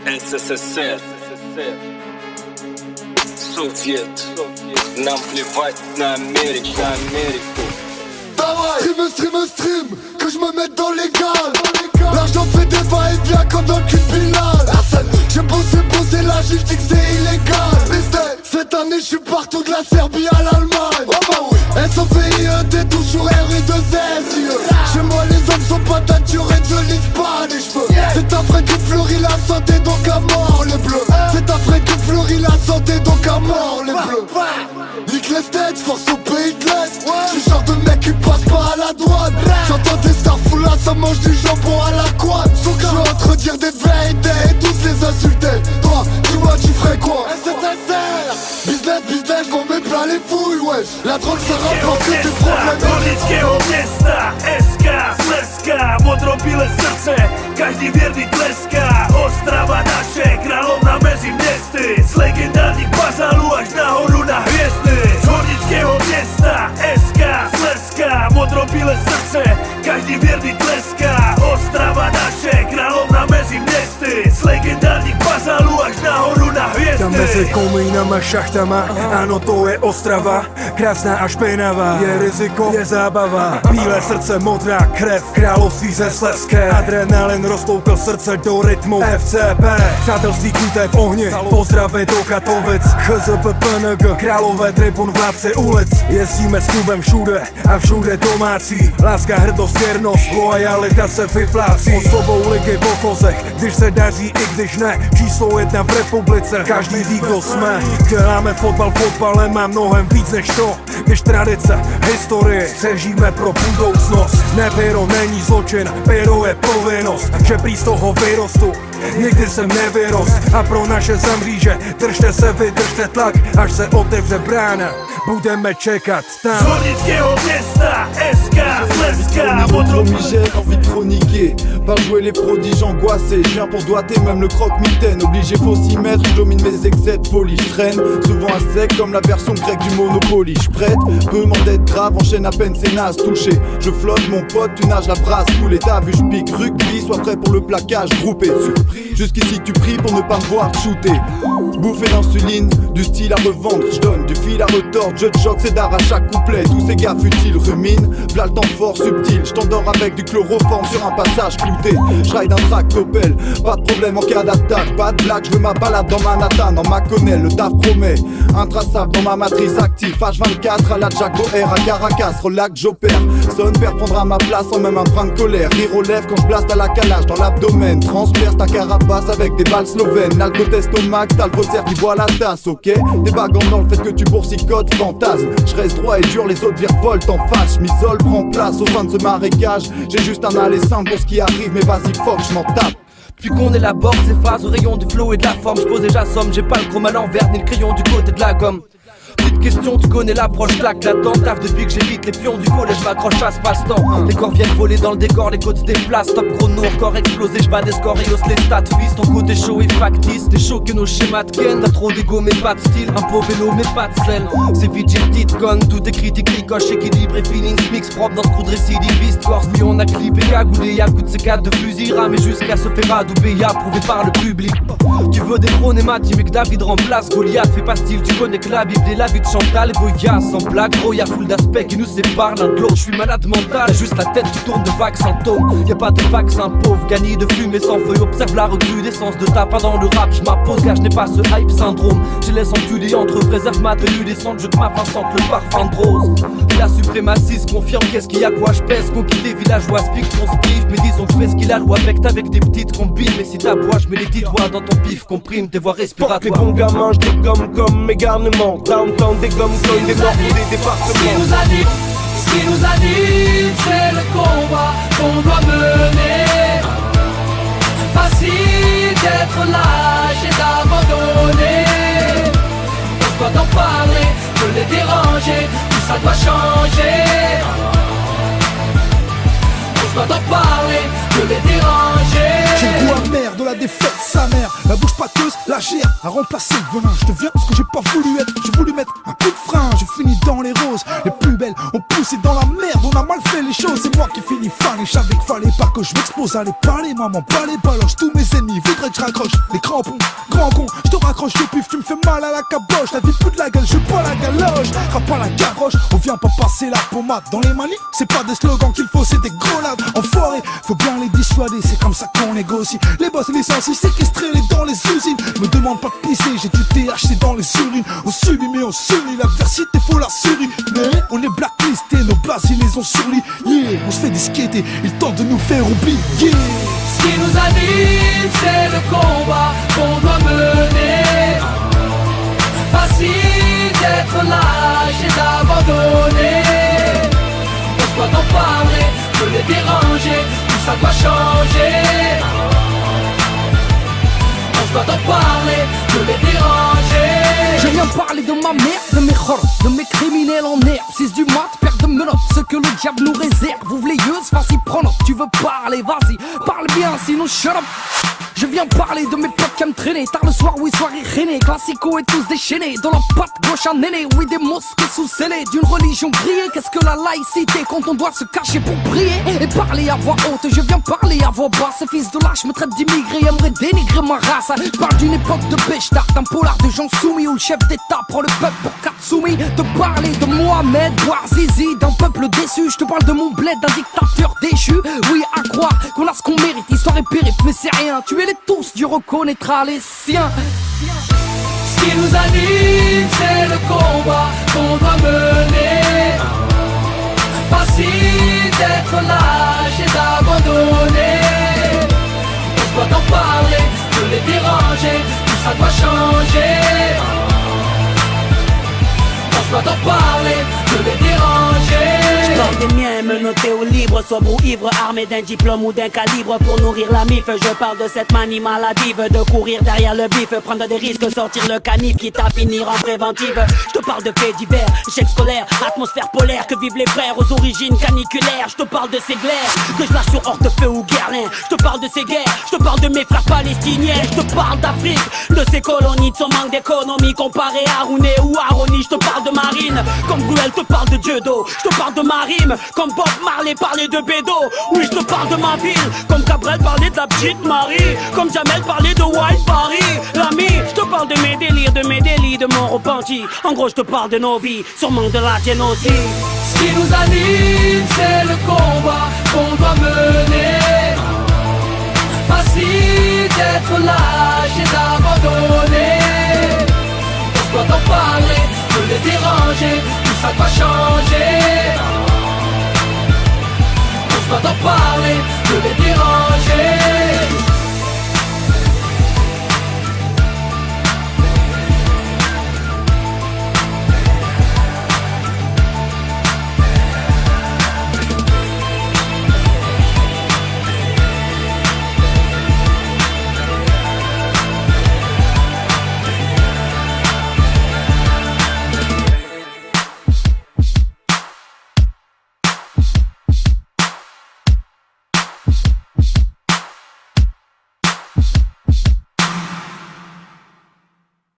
СССР, Совет, нам плевать на Америку. Давай, stream, que je me mette dans l'égal. L'argent fait des va-et-vient comme dans le cul de Bilal. J'ai bossé là, j'ai dit que c'est illégal. Cette année je suis partout de la Serbie à l'Allemagne. SOVIET, toujours R2S. Chez moi les hommes sont pas taturés, je lise pas les cheveux. C'est un frère qui fleurit la santé, donc à mort les bleus. C'est un frère qui fleurit la santé, donc à mort les bleus. Nique les têtes, force au pays de l'Est. Je suis genre de mec qui passe pas à la douane. J'entends des stars fous là, ça mange du jambon à la couane. Je suis en train de dire des vérités et tous les insulter. Toi, dis-moi tu ferais quoi? Business, j'm'en mets plein les fouilles, wesh. La drogue ça rapporte que tes problèmes. Gorlického města, SK, Slezska, modrobíle srdce, každý věrný tleská. Ostrava naše, královna mezi městy, z legendárních bazálů až nahoru na hvězdy. Z Hornického města, SK, Slezska, modrobíle srdce, každý věrný tleská. Ostrava naše, královna mezi městy, z legendárních bazálů až nahoru na hvězdy. Tam mezi komínama, šachtama, ano to je Ostrava, krásná a špinavá. Je riziko, je zábava, bílé srdce, modrá krev, království ze Slezské. Adrenalin roztoupil srdce do rytmu FCP. Přátelství kuté v ohni, pozdravy do Katovic. HZPPNG, králové tribun, vládci ulic. Jezdíme s klubem všude a všude domácí. Láska, hrdost, věrnost, loajalita se vyplácí. Osobou ligy v okozech, když se daří i když ne. Číslo 1 v republice, každý ví kdo jsme. Děláme fotbal fotbalem, má mnohem víc než to. Když tradice, historie, přežijeme pro budoucnost. Ne, pyro není zločin, pyro je povinnost. Že prý z toho vyrostu, nikdy jsem nevyrost. A pro naše zamříže, držte se, vydržte tlak, až se otevře brána. Budeme čekat tam. Z Hornického města, SK, Slezska, J'ai envie de chroniquer, par jouer les prodiges angoissés. Je viens pour doigter même le croque-mitaine. Obligé faut s'y mettre, je domine mes excès de folie. Je traîne souvent à sec comme la version grecque du Monopoly. Je prête, peu m'en d'être grave, enchaîne à peine ses nazes touchées. Je flotte mon pote, tu nages la brasse coulée. T'as vu je pique, rugby, sois prêt pour le plaquage groupé. Jusqu'ici tu pries pour ne pas me voir shooter. Bouffé d'insuline, du style à revendre. Je donne du fil à retordre, je te choque, c'est d'art à chaque couplet. Tous ces gars futiles ruminent, v'là le temps fort subtil. Je t'endors avec du chloroforme sur un passage clouté. Je ride un tractopelle, pas de problème en cas d'attaque. Pas de blague, je veux ma balade dans Manhattan, dans Maconnel, le taf promet. Intraçable dans ma matrice active, H24 à la Jack O'Hare à Caracas, relax j'opère. Son père prendra ma place en même un brin de colère. Rire aux lèvres quand je blaste à la calage dans l'abdomen. Transperce ta carapace avec des balles slovènes. Alcotestomax, t'as le faussaire qui boit la tasse, ok. Des bagues dans le fait que tu boursicotes, fantasme. Je reste droit et dur, les autres virevoltent en face. M'isole, prend place au sein de ce marécage. J'ai juste un aller simple pour ce qui arrive, mais vas-y fuck, je m'en tape. Puis qu'on élabore ces phrases au rayon du flow et de la forme. J'pose et j'assomme, j'ai pas le chrome à l'envers ni le crayon du côté de la gomme. Petite question, tu connais l'approche, claque là-dedans. Taf depuis que j'évite les pions du collège, m'accroche à ce passe-temps. Les corps viennent voler dans le décor, les côtes se déplacent. Top chrono, encore explosé, j'bats des scores et hausse les stats. Fils, ton côté chaud et factice. T'es chaud que nos schémas de ken. T'as trop d'ego mais pas de style. Un beau vélo mais pas de sel. C'est vite, j'ai petite conne. Tout est critique, ricoche, équilibre et feelings. Mix propre dans ce coup de récidiviste. Corse, puis on a clippé, cagoulé. Y'a coup de ces quatre de fusil. Ramé jusqu'à se faire adouber. Y'a prouvé par le public. Tu veux détrôner ma team et que David remplace Goliath. Fais pas style, tu connais que la Bible et la vie de Chantal. Goya sans blague, gros y'a full d'aspects qui nous séparent l'un de l'autre. J'suis malade mental, juste la tête qui tourne de vagues symptômes. Y'a pas de vaccin pauvre, gagné de fumée sans feuille. Observe la recrudescence de tapin dans le rap. J'm'impose car je n'ai pas ce hype syndrome. Je laisse enculer entre préserve ma tenue descente. Je te ma sente le parfum de rose. La suprémaciste confirme qu'est-ce qu'il y a quoi j'pèse. Conquis des villageois, pique ton spiff. Mais disons que j'fais ce qu'il a loi avec des petites combines. Mais si t'aboies, j'mets les 10 doigts dans ton pif. Comprime tes voies respiratoires. les bons gamins, je dégomme comme mes garnements. Downtown dégomme comme des morts ou des départements. Ce qui nous anime, c'est le combat qu'on doit mener. Facile d'être lâche et d'abandonner. On doit en parler, de les déranger, tout ça doit changer. On doit en parler, de les déranger. J'ai le goût amer de la défaite, sa mère. La bouche pâteuse, la gère, a remplacé le venin. Je deviens ce que j'ai pas voulu être. J'ai voulu mettre un coup de frein, j'ai fini dans les roses. Les plus belles ont poussé dans la merde, on a mal fait les choses. C'est moi qui finis fan et je savais qu'il fallait pas que je m'expose à les parler. Maman, pas les baloches, tous mes ennemis voudraient que je raccroche. Les crampons, grand con, je te raccroche le pif, tu me fais mal à la caboche. La vie plus de la gueule, je bois la galoche. Frappe pas la garoche, on vient pas passer la pommade. Dans les manifs, c'est pas des slogans qu'il faut, c'est des grenades. Enfoirés, faut bien les dissuader, c'est comme ça qu'on négocie. Les boss licenciés, séquestrés, les dans les usines. Me demande pas de pisser, j'ai du THC dans les urines. On subit mais on s'unit, l'adversité faut la survie. Mais on est blacklistés, nos places ils les ont surlis. Yeah, on se fait disqueter, ils tentent de nous faire oublier. Ce qui nous anime, c'est le combat qu'on doit mener. Facile d'être lâche et d'abandonner. On doit en parler, de les déranger, tout ça doit changer. On doit en parler, de les déranger. Je viens parler de ma mère, de mes horreurs, de mes criminels en herbe. 6 du mat, paire de menottes, ce que le diable nous réserve. Ouvre les yeux, vas-y, prends note. Tu veux parler, vas-y, parle bien, sinon shut up. Je viens parler de mes potes qui aiment traîner tard le soir, oui, soirée rhénée. Classico et tous déchaînés, dans la patte gauche un aîné. Oui, des mosquées sous-scellées, d'une religion grillée. Qu'est-ce que la laïcité quand on doit se cacher pour prier et parler à voix haute, je viens parler à voix basse. Ces fils de lâche me traitent d'immigré, aimeraient dénigrer ma race. Je parle d'une époque de Béchtard, d'un polar de gens soumis où le chef d'état prend le peuple pour Katsumi. Te parler de Mohamed Bouazizi, d'un peuple déçu. Je te parle de mon bled, d'un dictateur déchu. Oui, à croire qu'on a ce qu'on mérite, histoire et périple, mais c'est rien. Tuez-les tous, Dieu reconnaîtra les siens. Ce qui nous anime, c'est le combat qu'on doit mener. Facile d'être lâche et d'abandonner. On doit en parler, de les déranger, tout ça doit changer. On doit en parler, de les déranger. J'porte des miens menottés au libre, sobre ou ivre, armé d'un diplôme ou d'un calibre pour nourrir la mif. Je parle de cette manie maladive, de courir derrière le bif, prendre des risques, sortir le canif, quitte à finir en préventive. Je te parle de faits divers, échecs scolaires, atmosphère polaire, que vivent les frères aux origines caniculaires. Je te parle de ces glaires, que je lâche sur Hortefeux ou Guerlain. Je te parle de ces guerres, je te parle de mes frères palestiniens. Je te parle d'Afrique, de ces colonies, de son manque d'économie comparé à Rouné ou à Rony. Je te parle de Marine, comme Bruel te parle de Dieudo. Je te parle de ma rime, comme Bob Marley parlait de Bédo. Oui, je te parle de ma ville, comme Cabrel parlait de la petite Marie, comme Jamel parlait de White Paris. L'ami, je te parle de mes délires, de mon repenti. En gros, je te parle de nos vies, sûrement de la génocide. Ce qui nous anime, c'est le combat qu'on doit mener. Facile d'être lâche et d'abandonner. On doit en parler, de les déranger, tout ça doit changer. On doit en parler, de les déranger.